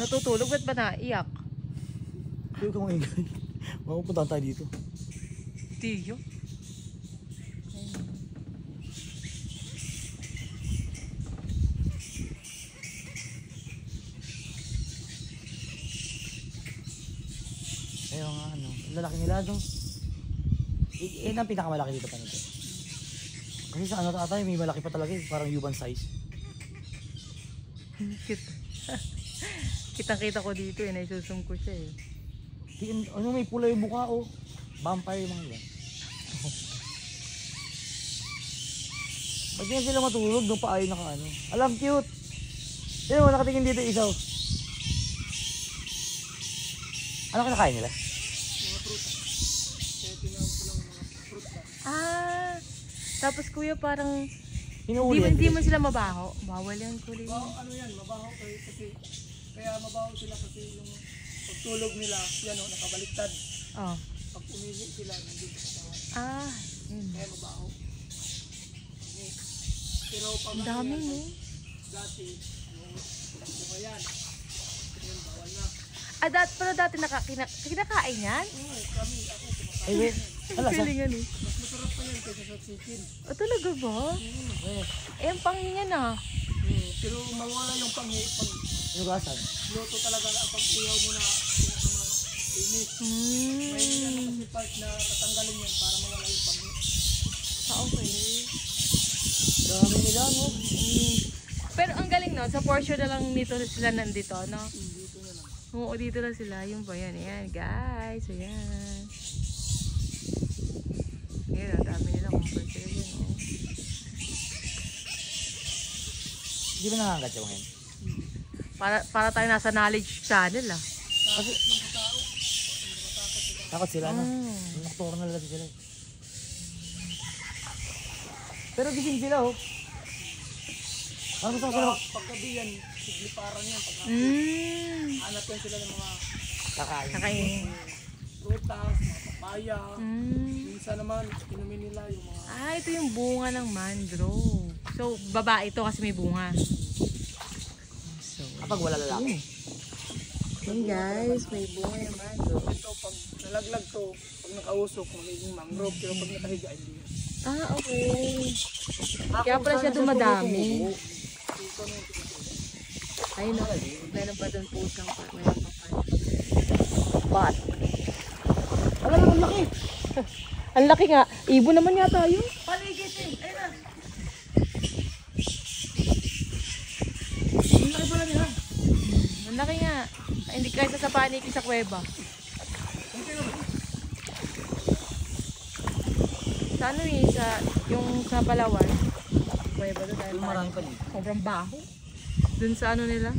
Natutulog, ba't ba naiyak? Huwag kang maingay. Mapupuntahan tayo dito. Tiyo. Ayun nga ano, lalaki nila no. Yan ang pinakamalaki dito pa nito. Kasi sa ano tatay, may malaki pa talaga eh, parang human size. Cute. Kitang-kita ko dito eh, naisusum ko siya eh. Ano, may pula yung mukha oh. Vampire yung mga yan. Ba't yan sila matulog nung paayon naka ano? Alam, cute! Sino mo nakatingin dito isaw? Ano kinakain nila? Mga prutas. Kaya tinawag ko lang mga prutas. Ah, tapos kuya parang Hinuuli hindi mo sila mabaho. Bawal yan kuya. Ano yan, mabaho kasi kaya mabaho sila kasi yung pagtulog nila, yan o, nakabaliktad. Oh. Pag umihi sila, nandito sa Ah, yun. kaya mabaho. Pero pag Ang dami yan, no? dati, yung yan, yun, bawal na. Pero dati kinakain yan? Kami, ako, kumakain. Ay, wait. Ang galingan eh. Mas masarap pa yan kaysa sa chicken. Oh, talaga ba? Eh, ang pangingyan ah. Pero mawala yung pag Inugasan. luto talaga pag iyaw mo na inis. May ano kasi part na tatanggalin yan para mawala yung pag Ah, okay. Dami nila no? Pero ang galing no, sa portion na lang nito sila nandito, no? dito na lang. Oo, dito na sila. Yung ba yan? Ayan, guys. Ayan. Ayan, ang dami nila kung pwede sila dyan, oh. Hindi ba nangangat yung ngayon? Para tayo nasa knowledge channel, ah. Kasi takot sila no? Nocturnal lang sila. Pero gising sila oh. Ano gusto ko sila? Paggabi yan, sigliparan yan. Hanap yan sila ng mga Kakain. Kakain. prutas, mga papaya. Minsan naman, inumin nila yung mga Ah, ito yung bunga ng mangrove. So, babae ito kasi may bunga. So, Kapag wala lalaki. hey guys, may bunga yung mangrove. ito, pag nalaglag to, pag nakausok, magiging mangrove. Pero pag nakahiga, hindi yan. Ah, okay. Kaya pala siya dumadami. Dito na yung tinutuloy. Ayun o, meron pa doon pusang pa. Meron pa pa. Bat. Alam mo, ang laki! Ang laki nga. Ibon naman yata yun. Paligid eh! Ayun na! Ang laki pala nila. Ang laki nga. Ay, hindi kaysa sa paniki sa kuweba. Sa ano eh, sa Palawan. Kuweba doon dahil Yung marami pa dito. sobrang baho. Doon sa ano nila.